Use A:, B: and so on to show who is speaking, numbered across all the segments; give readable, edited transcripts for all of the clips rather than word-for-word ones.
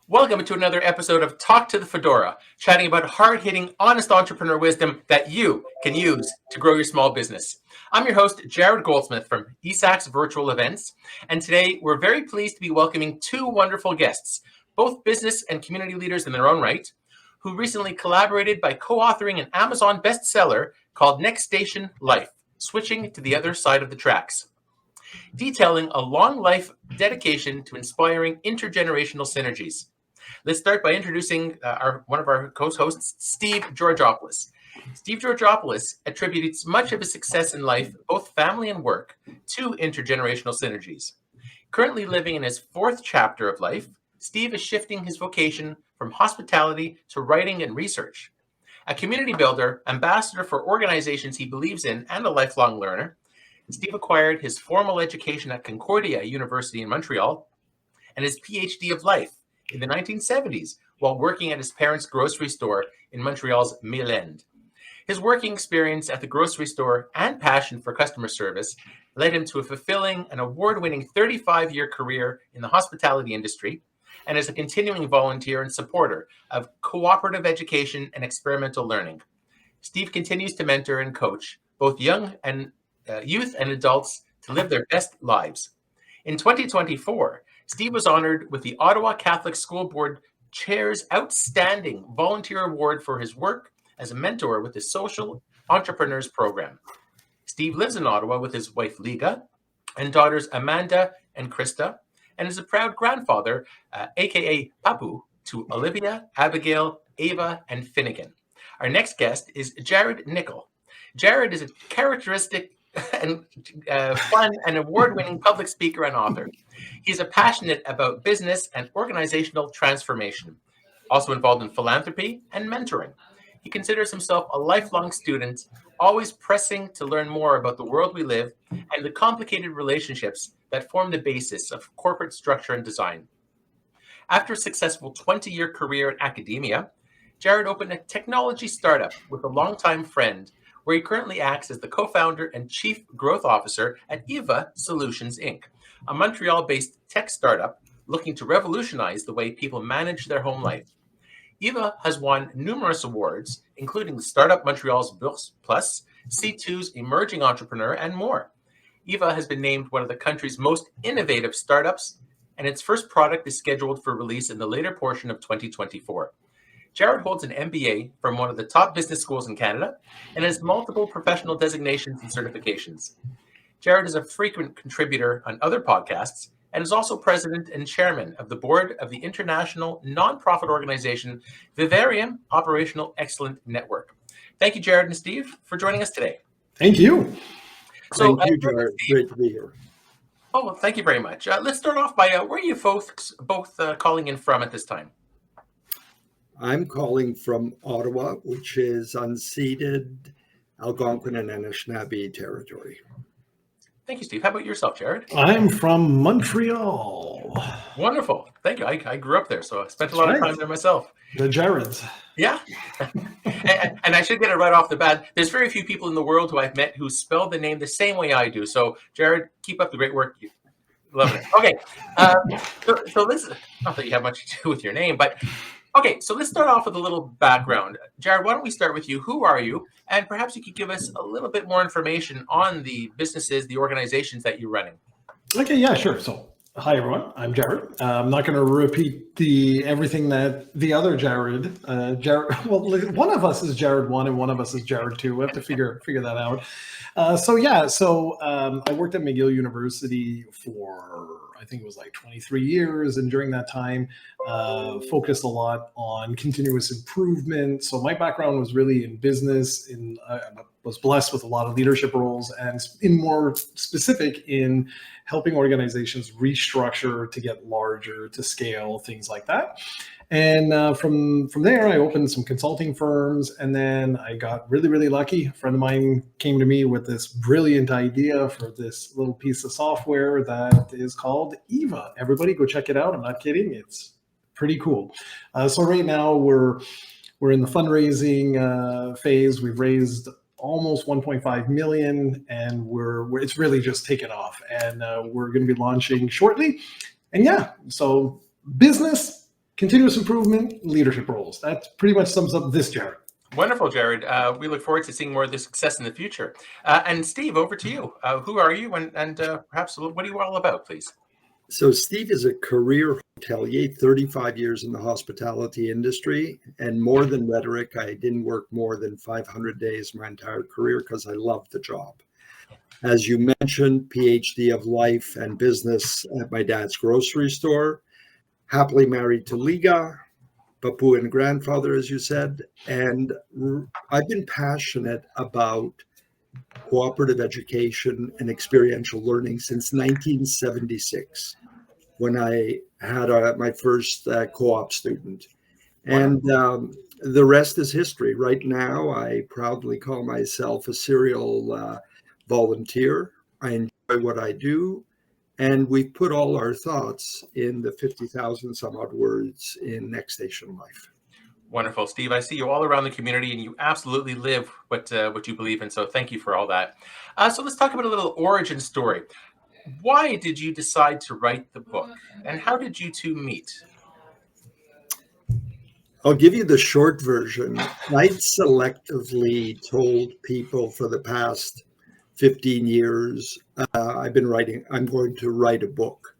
A: Welcome to another episode of Talk to the Fedora, chatting about hard-hitting, honest entrepreneur wisdom that you can use to grow your small business. I'm your host, Jarrod Goldsmith from eSAX Virtual Events, and today we're very pleased to be welcoming two wonderful guests, both business and community leaders in their own right, who recently collaborated by co-authoring an Amazon bestseller called Next Station Life, Switching to the Other Side of the Tracks, detailing a long life dedication to inspiring intergenerational synergies. Let's start by introducing one of our co-hosts, Steve Georgopoulos. Steve Georgopoulos attributes much of his success in life, both family and work, to intergenerational synergies. Currently living in his fourth chapter of life, Steve is shifting his vocation from hospitality to writing and research. A community builder, ambassador for organizations he believes in, and a lifelong learner, Steve acquired his formal education at Concordia University in Montreal and his PhD of life in the 1970s while working at his parents' grocery store in Montreal's Mille-End. His working experience at the grocery store and passion for customer service led him to a fulfilling and award-winning 35-year career in the hospitality industry and is a continuing volunteer and supporter of cooperative education and experimental learning. Steve continues to mentor and coach both youth and adults to live their best lives. In 2024, Steve was honored with the Ottawa Catholic School Board Chair's Outstanding Volunteer Award for his work as a mentor with the Social Entrepreneurs Program. Steve lives in Ottawa with his wife Liga and daughters Amanda and Krista, and is a proud grandfather, aka Papu, to Olivia, Abigail, Ava, and Finnegan. Our next guest is Jarrod Nichol. Jarrod is a characteristic and fun and award-winning public speaker and author. He's passionate about business and organizational transformation, also involved in philanthropy and mentoring. He considers himself a lifelong student, always pressing to learn more about the world we live and the complicated relationships that form the basis of corporate structure and design. After a successful 20-year career in academia, Jarrod opened a technology startup with a longtime friend, where he currently acts as the co-founder and chief growth officer at Eva Solutions, Inc., a Montreal-based tech startup looking to revolutionize the way people manage their home life. Eva has won numerous awards, including the Startup Montreal's Bourse Plus, C2's Emerging Entrepreneur, and more. Eva has been named one of the country's most innovative startups, and its first product is scheduled for release in the later portion of 2024. Jarrod holds an MBA from one of the top business schools in Canada and has multiple professional designations and certifications. Jarrod is a frequent contributor on other podcasts and is also president and chairman of the board of the international nonprofit organization Vivarium Operational Excellence Network. Thank you, Jarrod and Steve, for joining us today.
B: Thank you.
C: Thank you, Jarrod. Great to be here.
A: Oh, well, thank you very much. Let's start off by where are you folks both calling in from at this time?
C: I'm calling from Ottawa, which is unceded Algonquin and Anishinaabe territory.
A: Thank you, Steve. How about yourself, Jarrod?
B: I'm from Montreal.
A: Wonderful. Thank you. I grew up there, so I spent a lot of time there myself.
B: The Jarrods.
A: Yeah. and I should get it right off the bat. There's very few people in the world who I've met who spell the name the same way I do. So, Jarrod, keep up the great work. Love it. Okay. So this, not that you have much to do with your name, but okay, so let's start off with a little background. Jarrod, why don't we start with you? Who are you? And perhaps you could give us a little bit more information on the businesses, the organizations that you're running.
B: Okay, yeah, sure. So, hi everyone, I'm Jarrod. I'm not going to repeat everything that the other Jarrod. Well, one of us is Jarrod 1 and one of us is Jarrod 2. We have to figure that out. I worked at McGill University for, I think it was like 23 years. And during that time, focused a lot on continuous improvement. So my background was really in business. I was blessed with a lot of leadership roles, and in more specific in helping organizations restructure to get larger, to scale, things like that. And from there, I opened some consulting firms, and then I got really, really lucky. A friend of mine came to me with this brilliant idea for this little piece of software that is called Eva. Everybody go check it out. I'm not kidding. It's pretty cool. So right now we're in the fundraising phase. We've raised almost 1.5 million, and it's really just taken off, and we're going to be launching shortly. And yeah, so business, continuous improvement, leadership roles. That pretty much sums up this, Jarrod.
A: Wonderful, Jarrod. We look forward to seeing more of this success in the future. And Steve, over to you. Who are you, and perhaps what are you all about, please?
C: So Steve is a career hotelier, 35 years in the hospitality industry, and more than rhetoric, I didn't work more than 500 days my entire career because I loved the job. As you mentioned, PhD of life and business at my dad's grocery store, happily married to Liga, Papuan grandfather, as you said, and I've been passionate about cooperative education and experiential learning since 1976, when I had my first co-op student. And the rest is history. Right now, I proudly call myself a serial volunteer. I enjoy what I do. And we've put all our thoughts in the 50,000 some odd words in Next Station Life.
A: Wonderful, Steve. I see you all around the community, and you absolutely live what you believe in. So thank you for all that. So let's talk about a little origin story. Why did you decide to write the book, and how did you two meet?
C: I'll give you the short version. I selectively told people for the past 15 years, I'm going to write a book.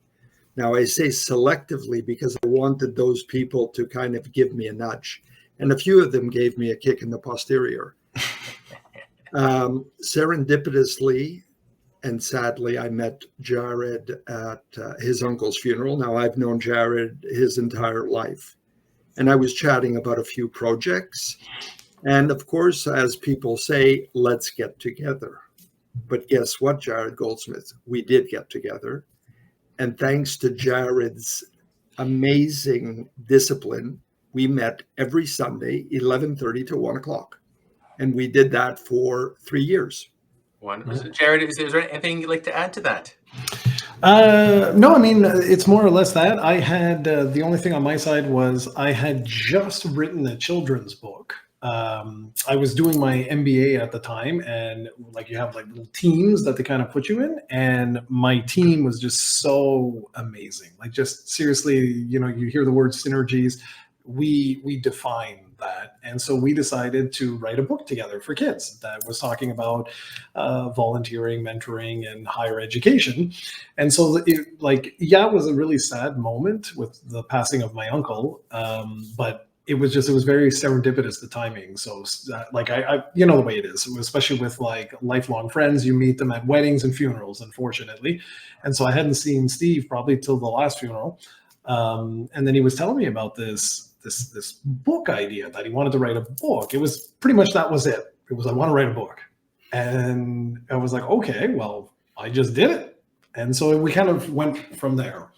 C: Now, I say selectively because I wanted those people to kind of give me a nudge. And a few of them gave me a kick in the posterior. Serendipitously and sadly, I met Jarrod at his uncle's funeral. Now, I've known Jarrod his entire life. And I was chatting about a few projects. And of course, as people say, let's get together. But guess what, Jarrod Goldsmith? We did get together. And thanks to Jarrod's amazing discipline, we met every Sunday, 11:30 to 1 o'clock. And we did that for 3 years.
A: Wonderful. So Jarrod, is there anything you'd like to add to that?
B: No, I mean, it's more or less that. I had, the only thing on my side was I had just written a children's book. I was doing my MBA at the time, and like you have like little teams that they kind of put you in, and my team was just so amazing. Like, just seriously, you know, you hear the word synergies, we define that. And so we decided to write a book together for kids that was talking about volunteering, mentoring, and higher education. And so it was a really sad moment with the passing of my uncle, but it was very serendipitous, the timing. So like I you know the way it is, especially with like lifelong friends, you meet them at weddings and funerals, unfortunately. And so I hadn't seen Steve probably till the last funeral. And then he was telling me about this book idea, that he wanted to write a book. It was pretty much, that was it. It was, I want to write a book. And I was like, okay, well, I just did it. And so we kind of went from there.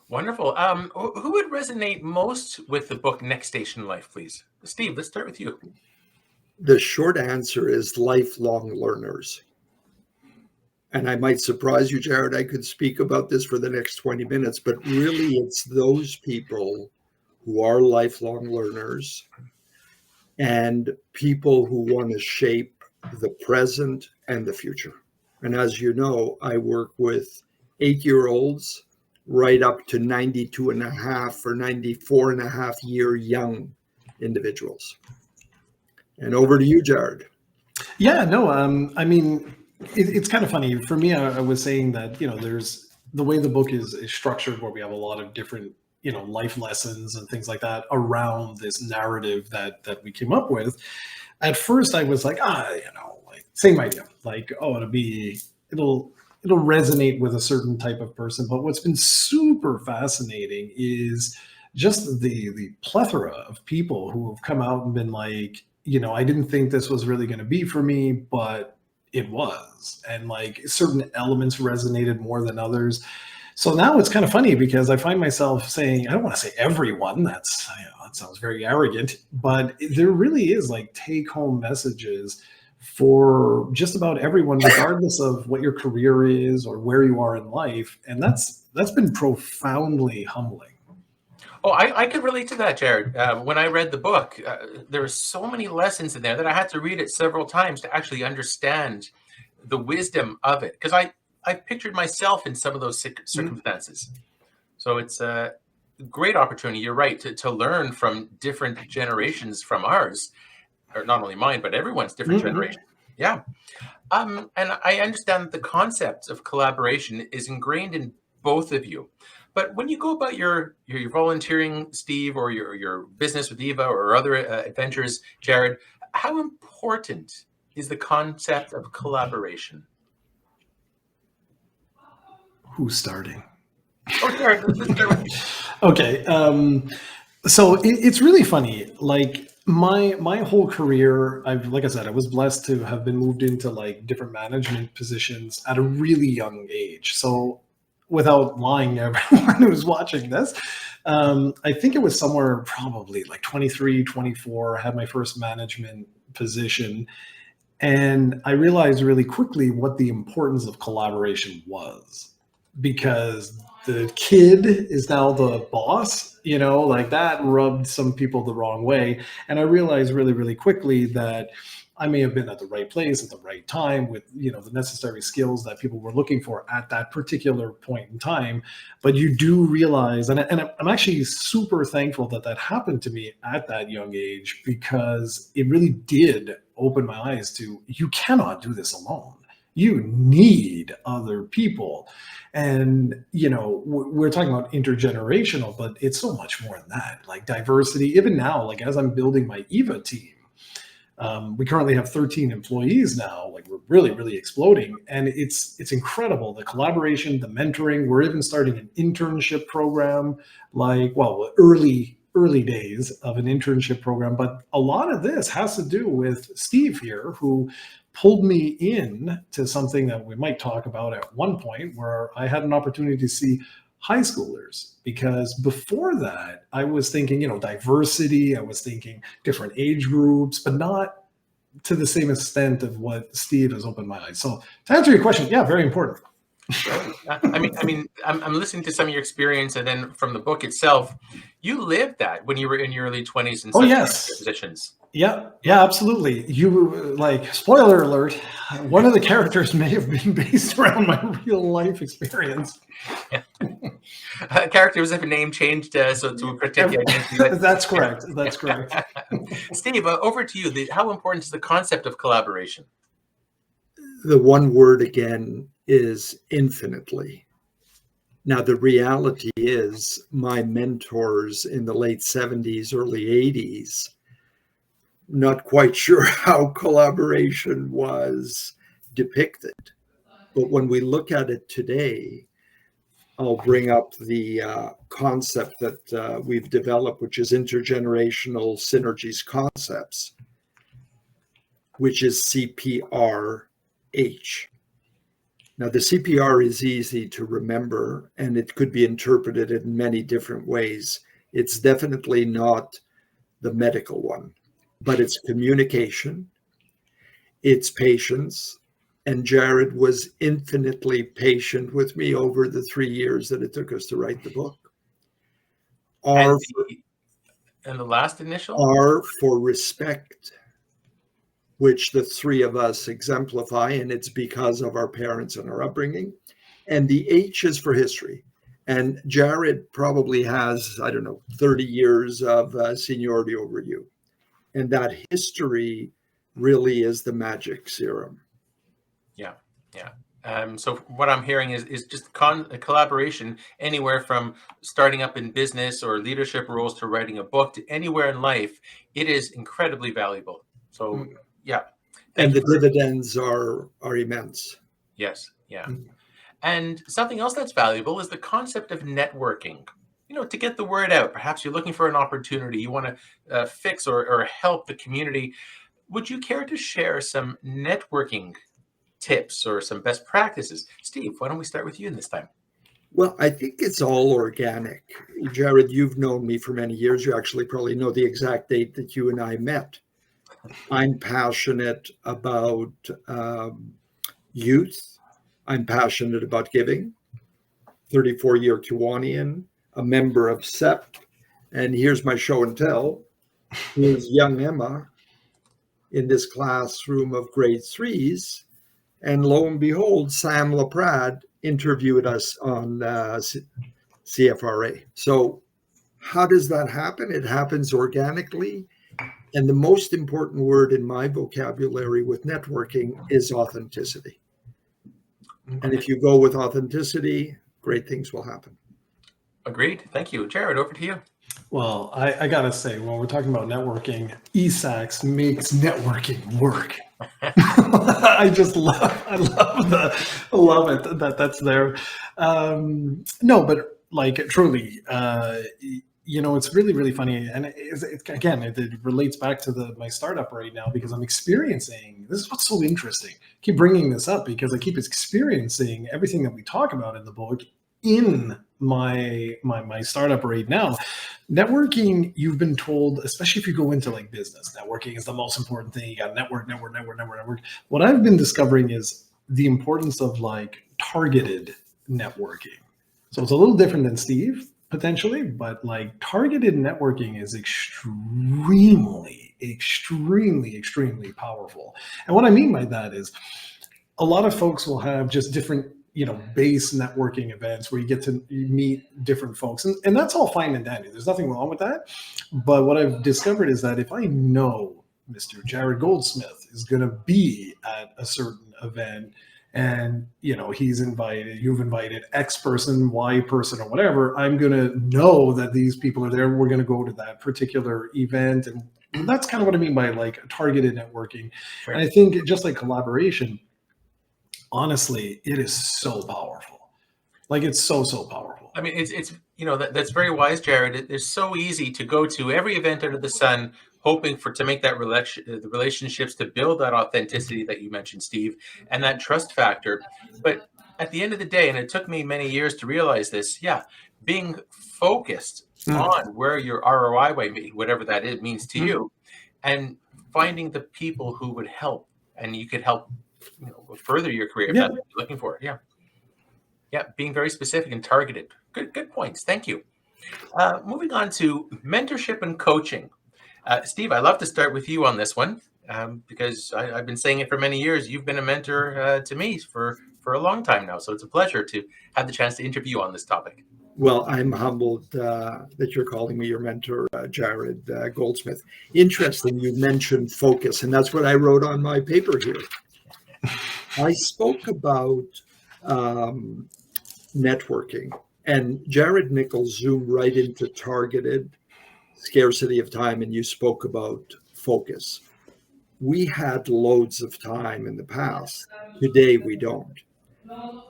A: Wonderful. Who would resonate most with the book Next Station Life, please? Steve, let's start with you.
C: The short answer is lifelong learners. And I might surprise you, Jarrod, I could speak about this for the next 20 minutes, but really it's those people who are lifelong learners and people who want to shape the present and the future. And as you know, I work with 8-year-olds right up to 92 and a half or 94 and a half year young individuals. And over to you, Jarrod.
B: Yeah, no, I mean, it's kind of funny. For me, I was saying that, you know, there's the way the book is structured, where we have a lot of different, you know, life lessons and things like that around this narrative that we came up with. At first, I was like, you know, like same idea, like, oh, it'll resonate with a certain type of person. But what's been super fascinating is just the plethora of people who have come out and been like, you know, I didn't think this was really going to be for me, but it was. And like certain elements resonated more than others. So now it's kind of funny because I find myself saying, I don't want to say everyone, that sounds very arrogant, but there really is like take home messages for just about everyone, regardless of what your career is or where you are in life. And that's been profoundly humbling.
A: Oh, I could relate to that, Jarrod. When I read the book, there were so many lessons in there that I had to read it several times to actually understand the wisdom of it. Because I pictured myself in some of those circumstances. So it's great opportunity, you're right, to learn from different generations from ours, or not only mine, but everyone's different generation. Yeah. And I understand that the concept of collaboration is ingrained in both of you. But when you go about your volunteering, Steve, or your business with Eva or other adventures, Jarrod, how important is the concept of collaboration?
B: Who's starting?
A: Oh, Jarrod, let's start with you.
B: Okay. So it's really funny. Like my whole career, like I said, I was blessed to have been moved into like different management positions at a really young age. So without lying to everyone who's watching this, I think it was somewhere probably like 23, 24, I had my first management position. And I realized really quickly what the importance of collaboration was, because the kid is now the boss, like that rubbed some people the wrong way. And I realized really, really quickly that I may have been at the right place at the right time with, the necessary skills that people were looking for at that particular point in time. But you do realize, and I'm actually super thankful that that happened to me at that young age, because it really did open my eyes to, you cannot do this alone. You need other people. And, we're talking about intergenerational, but it's so much more than that, like diversity. Even now, like as I'm building my EVA team, we currently have 13 employees now. Like we're really, really exploding. And it's incredible. The collaboration, the mentoring, we're even starting an internship program, early days of an internship program. But a lot of this has to do with Steve here, who pulled me in to something that we might talk about at one point, where I had an opportunity to see high schoolers. Because before that, I was thinking, diversity, I was thinking different age groups, but not to the same extent of what Steve has opened my eyes. So to answer your question, yeah, very important.
A: I'm listening to some of your experience, and then from the book itself, you lived that when you were in your early 20s in such positions.
B: Yeah, absolutely. You spoiler alert, one of the characters may have been based around my real life experience.
A: Yeah. Character was a name changed so to protect the identity.
B: That's correct. That's correct.
A: Steve, over to you. How important is the concept of collaboration?
C: The one word again is infinitely. Now, the reality is my mentors in the late 70s, early 80s, not quite sure how collaboration was depicted. But when we look at it today, I'll bring up the concept that we've developed, which is intergenerational synergies concepts, which is CPRH. Now, the CPR is easy to remember, and it could be interpreted in many different ways. It's definitely not the medical one, but it's communication, it's patience. And Jarrod was infinitely patient with me over the 3 years that it took us to write the book.
A: And the last initial?
C: R for respect, which the three of us exemplify, and it's because of our parents and our upbringing. And the H is for history. And Jarrod probably has, 30 years of seniority over you. And that history really is the magic serum.
A: Yeah. So what I'm hearing is just collaboration anywhere from starting up in business or leadership roles to writing a book to anywhere in life. It is incredibly valuable. So yeah.
C: And the dividends are immense.
A: Yes. Yeah. And something else that's valuable is the concept of networking. To get the word out. Perhaps you're looking for an opportunity. You want to fix or help the community. Would you care to share some networking tips or some best practices? Steve, why don't we start with you this time?
C: Well, I think it's all organic. Jarrod, you've known me for many years. You actually probably know the exact date that you and I met. I'm passionate about youth. I'm passionate about giving. 34-year Kiwanian, a member of SEP. And here's my show and tell. Here's young Emma in this classroom of grade 3s. And lo and behold, Sam LaPrade interviewed us on CFRA. So How does that happen? It happens organically. And the most important word in my vocabulary with networking is authenticity. And if you go with authenticity, great things will happen.
A: Agreed. Thank you. Jarrod, over to you.
B: Well, I gotta say, when we're talking about networking, eSAX makes networking work. I love it that that's there. No, but like truly, it's really, really funny. And again, it relates back to my startup right now, because I'm experiencing, this is what's so interesting. I keep bringing this up because I keep experiencing everything that we talk about in the book in my startup right now. Networking, you've been told, especially if you go into like business, networking is the most important thing. You got to network. What I've been discovering is the importance of like targeted networking. So it's a little different than Steve potentially, but like targeted networking is extremely, extremely, extremely powerful. And what I mean by that is a lot of folks will have just different base networking events where you get to meet different folks. And that's all fine and dandy. There's nothing wrong with that. But what I've discovered is that if I know Mr. Jarrod Goldsmith is going to be at a certain event and, he's invited, you've invited X person, Y person, or whatever, I'm going to know that these people are there. We're going to go to that particular event. And that's kind of what I mean by like targeted networking. Right. And I think just like collaboration, honestly, it is so powerful. Like it's so powerful.
A: I mean, it's that's very wise, Jarrod. It's so easy to go to every event under the sun, hoping to make that the relationships, to build that authenticity that you mentioned, Steve, and that trust factor. But at the end of the day, and it took me many years to realize this, being focused on where your ROI might be, whatever that means to you, and finding the people who would help, and you could help further your career if that's what you're looking for. Being very specific and targeted. Good points. Thank you. Moving on to mentorship and coaching. Steve, I'd love to start with you on this one, because I've been saying it for many years. You've been a mentor to me for a long time now, so it's a pleasure to have the chance to interview you on this topic.
C: Well, I'm humbled that you're calling me your mentor, Jarrod Goldsmith. Interesting, you mentioned focus, and that's what I wrote on my paper here. I spoke about networking, and Jarrod Nichol zoomed right into targeted scarcity of time, and you spoke about focus. We had loads of time in the past. Today, we don't.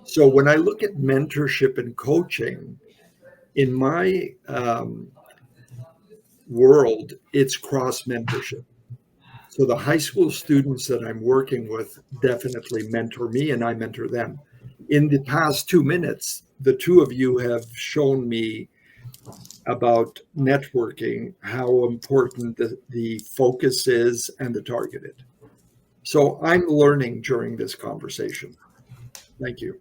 C: So when I look at mentorship and coaching, in my world, it's cross mentorship. So the high school students that I'm working with definitely mentor me and I mentor them. In the past 2 minutes, the two of you have shown me about networking, how important the focus is and the targeted. So I'm learning during this conversation. Thank you.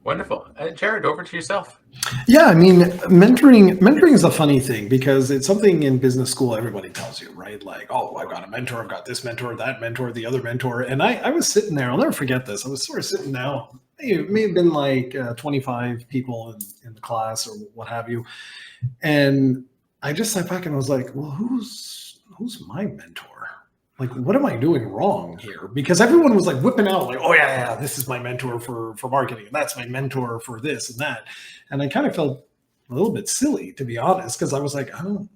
A: Wonderful. Jarrod, over to yourself.
B: Yeah, I mean, mentoring is a funny thing because it's something in business school everybody tells you, right? Like, oh, I've got a mentor, I've got this mentor, that mentor, the other mentor. And I was sitting there, I'll never forget this. I was sort of sitting now, it may have been like 25 people in the class or what have you. And I just sat back and I was like, well, who's my mentor? Like, what am I doing wrong here? Because everyone was like whipping out like, oh yeah, this is my mentor for marketing. And that's my mentor for this and that. And I kind of felt a little bit silly, to be honest, because I was like, I don't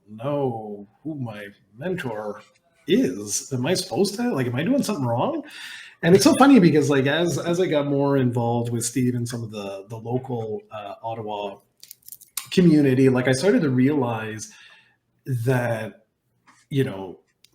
B: know who my mentor is. Am I supposed to? Like, am I doing something wrong? And it's so funny because like, as I got more involved with Steve and some of the local Ottawa community, like I started to realize that,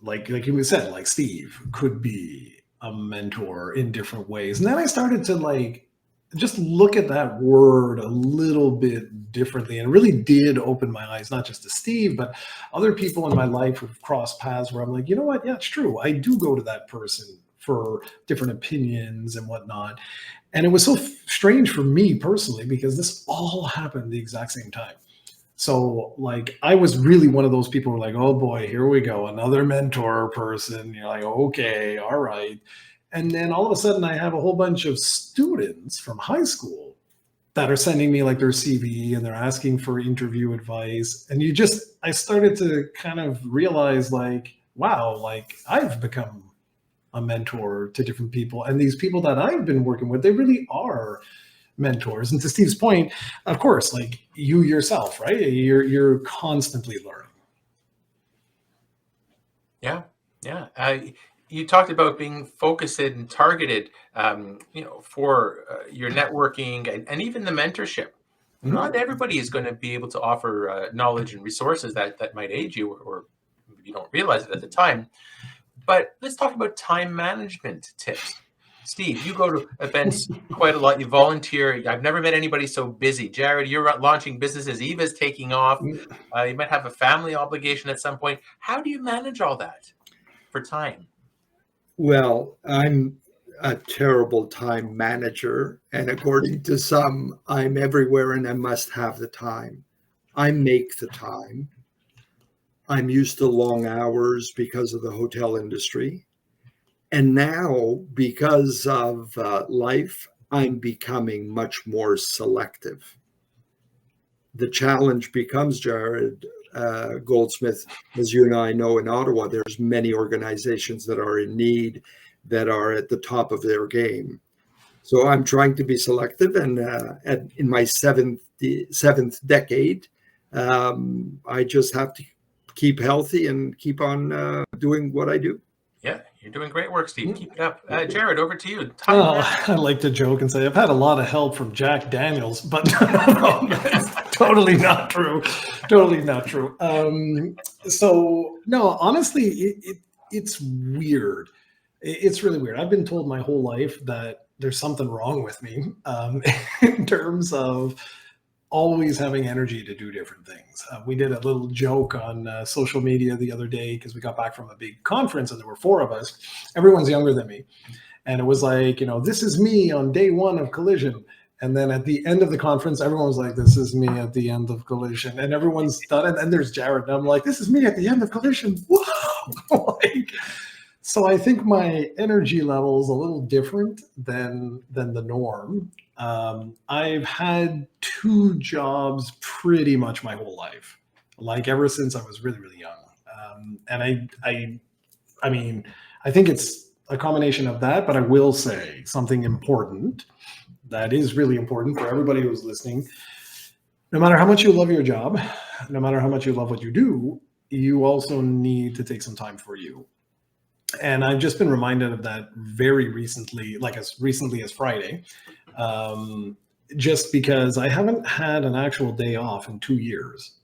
B: like you said, like Steve could be a mentor in different ways. And then I started to like just look at that word a little bit differently, and it really did open my eyes, not just to Steve, but other people in my life who've crossed paths where I'm like, you know what? Yeah, it's true. I do go to that person for different opinions and whatnot. And it was so strange for me personally, because this all happened the exact same time. So like, I was really one of those people who were like, oh boy, here we go. Another mentor person. You're like, okay, all right. And then all of a sudden I have a whole bunch of students from high school that are sending me like their CV and they're asking for interview advice. And I started to kind of realize like, wow, like I've become a mentor to different people. And these people that I've been working with, they really are mentors. And to Steve's point, of course, like you yourself, right? You're constantly learning.
A: Yeah, yeah. You talked about being focused and targeted, for your networking and even the mentorship.
B: Mhm.
A: Not everybody is going to be able to offer knowledge and resources that might aid you, or you don't realize it at the time. But let's talk about time management tips. Steve, you go to events quite a lot. You volunteer. I've never met anybody so busy. Jarrod, you're launching businesses. Eva's taking off. You might have a family obligation at some point. How do you manage all that for time?
C: Well, I'm a terrible time manager, and according to some, I'm everywhere and I must have the time. I make the time. I'm used to long hours because of the hotel industry. And now, because of life, I'm becoming much more selective. The challenge becomes, Jarrod Goldsmith, as you and I know, in Ottawa, there's many organizations that are in need, that are at the top of their game. So I'm trying to be selective, and in my seventh decade, I just have to keep healthy and keep on doing what I do.
A: Yeah, you're doing great work, Steve. Keep it up. Jarrod, over to you.
B: I like to joke and say I've had a lot of help from Jack Daniels, but no, that's totally not true. Totally not true. So no, honestly, it's weird. It's really weird. I've been told my whole life that there's something wrong with me in terms of always having energy to do different things. We did a little joke on social media the other day because we got back from a big conference and there were 4 of us. Everyone's younger than me. And it was like, this is me on day 1 of Collision. And then at the end of the conference, everyone was like, this is me at the end of Collision. And everyone's done it. And there's Jarrod. And I'm like, this is me at the end of Collision. Whoa! So I think my energy level is a little different than the norm. I've had 2 jobs pretty much my whole life, like ever since I was really, really young. And I mean, I think it's a combination of that, but I will say something important that is really important for everybody who's listening. No matter how much you love your job, no matter how much you love what you do, you also need to take some time for you. And I've just been reminded of that very recently, like as recently as Friday, just because I haven't had an actual day off in 2 years,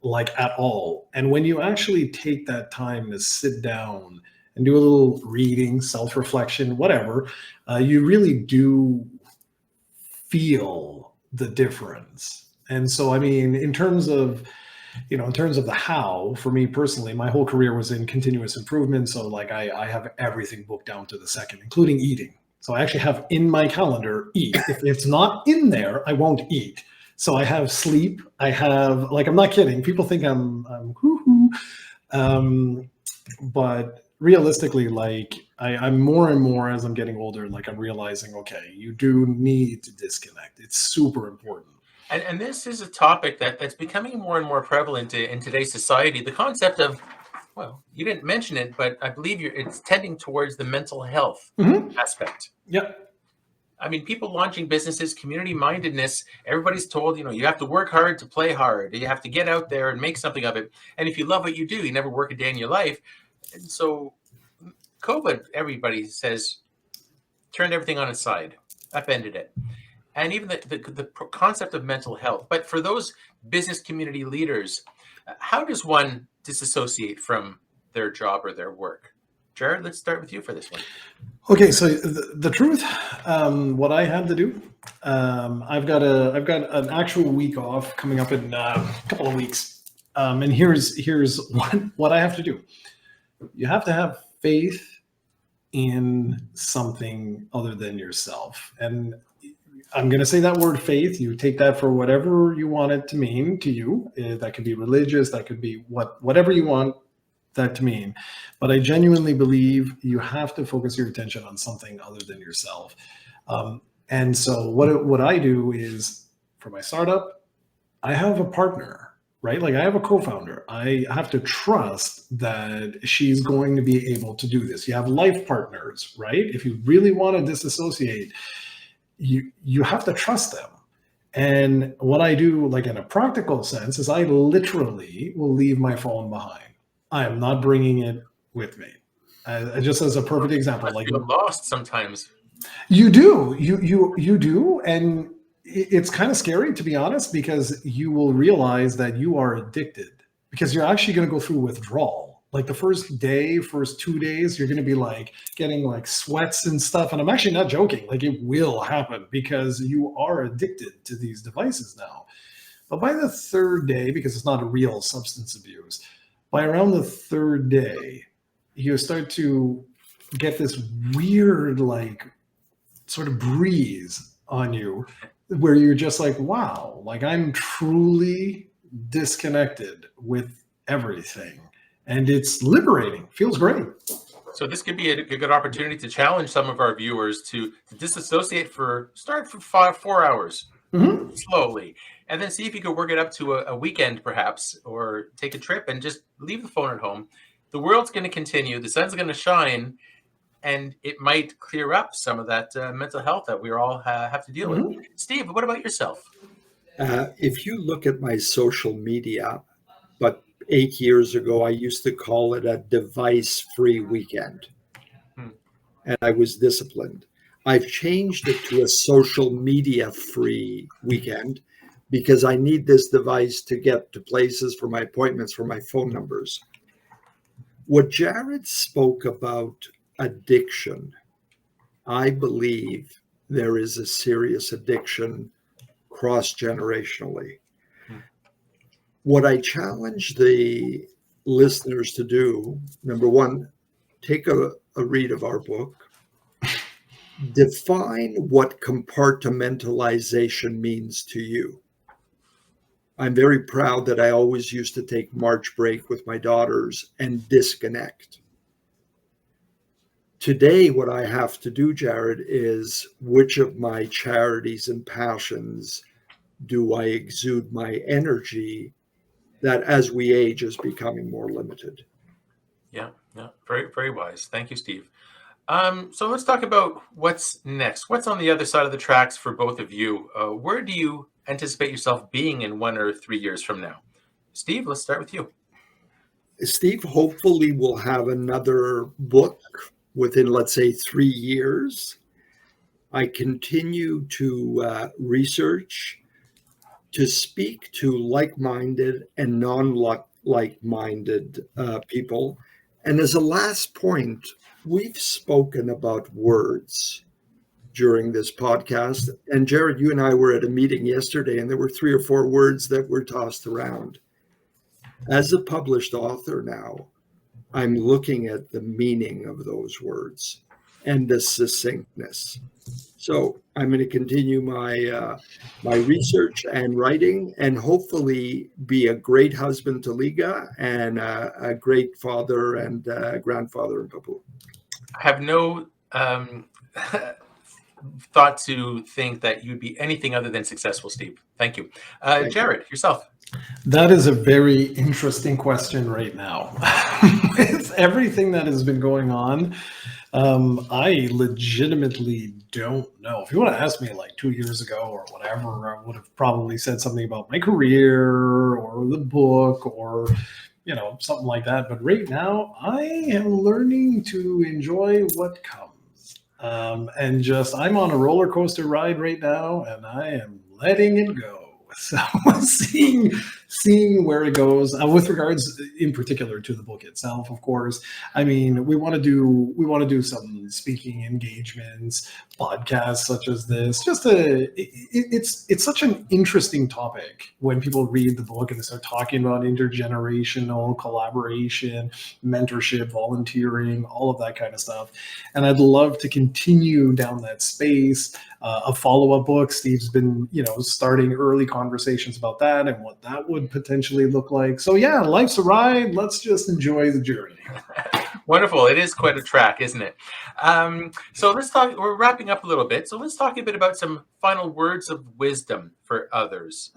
B: like at all. And when you actually take that time to sit down and do a little reading, self-reflection, whatever, you really do feel the difference. And so, I mean, in terms of the how, for me personally, my whole career was in continuous improvement. So like I have everything booked down to the second, including eating. So I actually have in my calendar, eat. If it's not in there, I won't eat. So I have sleep. I have, like, I'm not kidding. People think I'm hoo-hoo. But realistically, like I'm more and more as I'm getting older, like I'm realizing, okay, you do need to disconnect. It's super important.
A: And this is a topic that's becoming more and more prevalent in today's society. The concept of, well, you didn't mention it, but I believe it's tending towards the mental health aspect.
B: Yep.
A: I mean, people launching businesses, community mindedness, everybody's told, you have to work hard to play hard. You have to get out there and make something of it. And if you love what you do, you never work a day in your life. And so COVID, everybody says, turned everything on its side, upended it. And even the concept of mental health. But for those business community leaders, how does one disassociate from their job or their work? Jarrod, let's start with you for this one.
B: Okay, so the truth, what I had to do, I've got an actual week off coming up in a couple of weeks, and here's what I have to do. You have to have faith in something other than yourself, and I'm going to say that word faith. You take that for whatever you want it to mean to you. That could be religious. That could be whatever you want that to mean. But I genuinely believe you have to focus your attention on something other than yourself. And And so what I do is, for my startup, I have a partner, right? Like I have a co-founder. I have to trust that she's going to be able to do this. You have life partners, right? If you really want to disassociate, you have to trust them. And what I do, like in a practical sense, is I literally will leave my phone behind. I am not bringing it with me. Just as a perfect example, like
A: you're lost sometimes.
B: You do, you do, and it's kind of scary, to be honest, because you will realize that you are addicted because you're actually going to go through withdrawal. Like the first 2 days, you're going to be like getting like sweats and stuff. And I'm actually not joking. Like it will happen because you are addicted to these devices now. But by the third day, because it's not a real substance abuse, by around the third day, you start to get this weird, like sort of breeze on you where you're just like, wow, like I'm truly disconnected with everything. And it's liberating, feels great.
A: So this could be a good opportunity to challenge some of our viewers to disassociate start for 4 hours slowly, and then see if you could work it up to a weekend perhaps, or take a trip and just leave the phone at home. The world's going to continue. The sun's going to shine, and it might clear up some of that mental health that we all have to deal with. Steve, what about yourself?
C: If you look at my social media, but 8 years ago, I used to call it a device-free weekend. And I was disciplined. I've changed it to a social media-free weekend because I need this device to get to places for my appointments, for my phone numbers. What Jarrod spoke about addiction, I believe there is a serious addiction cross-generationally. What I challenge the listeners to do, number one, take a read of our book. Define what compartmentalization means to you. I'm very proud that I always used to take March break with my daughters and disconnect. Today, what I have to do, Jarrod, is which of my charities and passions do I exude my energy that as we age is becoming more limited.
A: Yeah, very, very wise. Thank you, Steve. So let's talk about what's next. What's on the other side of the tracks for both of you? Where do you anticipate yourself being in 1 or 3 years from now? Steve, let's start with you.
C: Steve hopefully will have another book within, let's say, 3 years. I continue to research, to speak to like-minded and non-like-minded people. And as a last point, we've spoken about words during this podcast. And Jarrod, you and I were at a meeting yesterday, and there were 3 or 4 words that were tossed around. As a published author now, I'm looking at the meaning of those words and the succinctness. So I'm going to continue my research and writing, and hopefully be a great husband to Liga and a great father and grandfather in Papua.
A: I have no thought to think that you'd be anything other than successful, Steve. Thank you. Jarrod, yourself.
B: That is a very interesting question right now. With everything that has been going on, I legitimately don't know. If you would have asked me like 2 years ago or whatever, I would have probably said something about my career or the book or, you know, something like that. But right now, I am learning to enjoy what comes. And just, I'm on a roller coaster ride right now, and I am letting it go. So seeing where it goes with regards in particular to the book itself, of course. I mean, we want to do some speaking engagements, podcasts such as this. It's such an interesting topic when people read the book and they start talking about intergenerational collaboration, mentorship, volunteering, all of that kind of stuff. And I'd love to continue down that space. A follow-up book. Steve's been, starting early conversations about that and what that would potentially look like. So yeah, life's a ride. Let's just enjoy the journey.
A: Wonderful. It is quite a track, isn't it? So let's talk. We're wrapping up a little bit. So let's talk a bit about some final words of wisdom for others.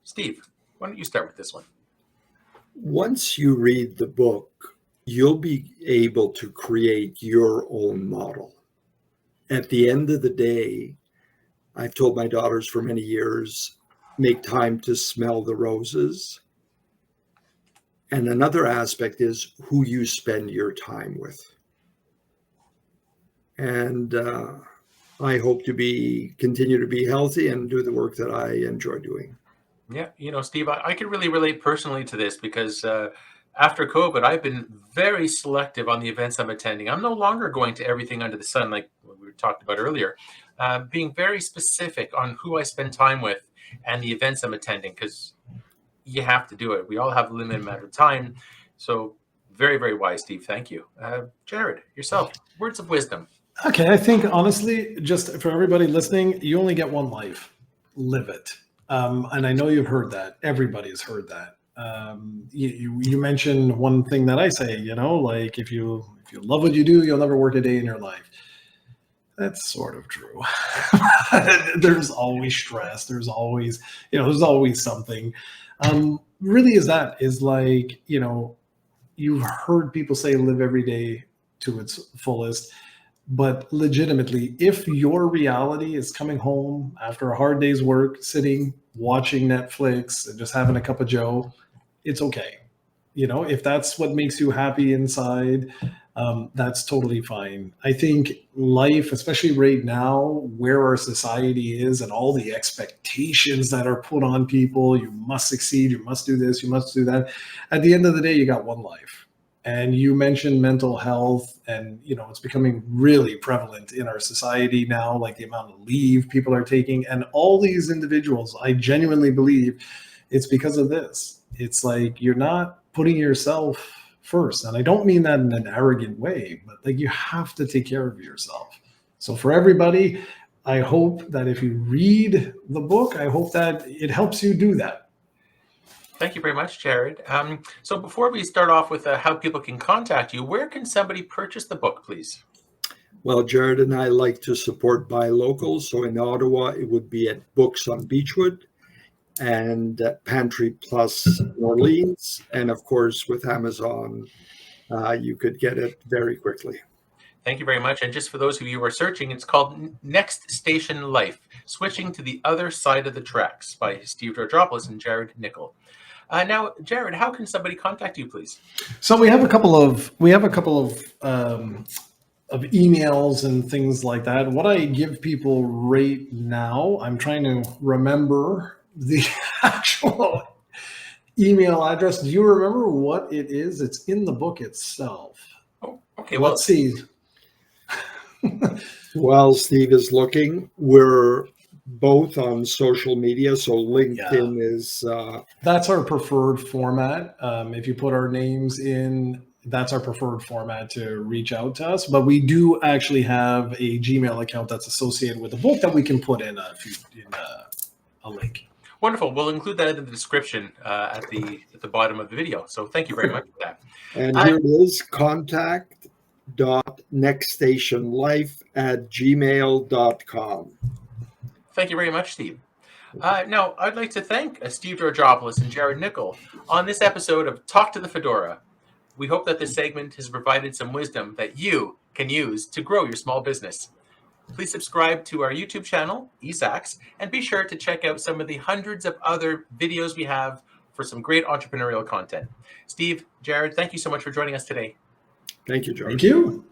A: Steve, why don't you start with this one?
C: Once you read the book, you'll be able to create your own model. At the end of the day, I've told my daughters for many years, make time to smell the roses. And another aspect is who you spend your time with. And I hope to continue to be healthy and do the work that I enjoy doing.
A: Yeah, Steve, I can really relate personally to this because after COVID, I've been very selective on the events I'm attending. I'm no longer going to everything under the sun like we talked about earlier, being very specific on who I spend time with and the events I'm attending, because you have to do it. We all have a limited amount of time. So very, very wise, Steve. Thank you. Jarrod, yourself, words of wisdom.
B: Okay, I think honestly, just for everybody listening, you only get one life. Live it. And I know you've heard that. Everybody's heard that. You mentioned one thing that I say, like if you love what you do, you'll never work a day in your life. That's sort of true. There's always stress. There's always something. Really is like, you've heard people say live every day to its fullest. But legitimately, if your reality is coming home after a hard day's work, sitting, watching Netflix, and just having a cup of joe, it's okay. If that's what makes you happy inside, that's totally fine. I think life, especially right now, where our society is and all the expectations that are put on people, you must succeed, you must do this, you must do that. At the end of the day, you got one life. And you mentioned mental health, and it's becoming really prevalent in our society now, like the amount of leave people are taking. And all these individuals, I genuinely believe it's because of this. It's like you're not putting yourself first. And I don't mean that in an arrogant way, but like you have to take care of yourself. So for everybody, I hope that if you read the book, I hope that it helps you do that.
A: Thank you very much, Jarrod. So before we start off with how people can contact you, where can somebody purchase the book, please?
C: Well, Jarrod and I like to support buy local. So in Ottawa, it would be at Books on Beechwood and Pantry Plus New Orleans. And of course, with Amazon, you could get it very quickly.
A: Thank you very much. And just for those of you who are searching, it's called Next Station Life, Switching to the Other Side of the Tracks by Steve Georgopoulos and Jarrod Nichol. Now, Jarrod, how can somebody contact you, please?
B: So we have a couple of emails and things like that. What I give people right now, I'm trying to remember the actual email address. Do you remember what it is? It's in the book itself.
A: Oh, okay.
B: Let's see.
C: While Steve is looking, we're both on social media. So LinkedIn is...
B: That's our preferred format. If you put our names in, that's our preferred format to reach out to us. But we do actually have a Gmail account that's associated with the book that we can put in a link.
A: Wonderful. We'll include that in the description at the bottom of the video. So thank you very much for that.
C: And here it is, contact.nextstationlife@gmail.com.
A: Thank you very much, Steve. Now, I'd like to thank Steve Georgopoulos and Jarrod Nichol on this episode of Talk to the Fedora. We hope that this segment has provided some wisdom that you can use to grow your small business. Please subscribe to our YouTube channel, eSAX, and be sure to check out some of the hundreds of other videos we have for some great entrepreneurial content. Steve, Jarrod, thank you so much for joining us today.
C: Thank you, Jarrod.
B: Thank you.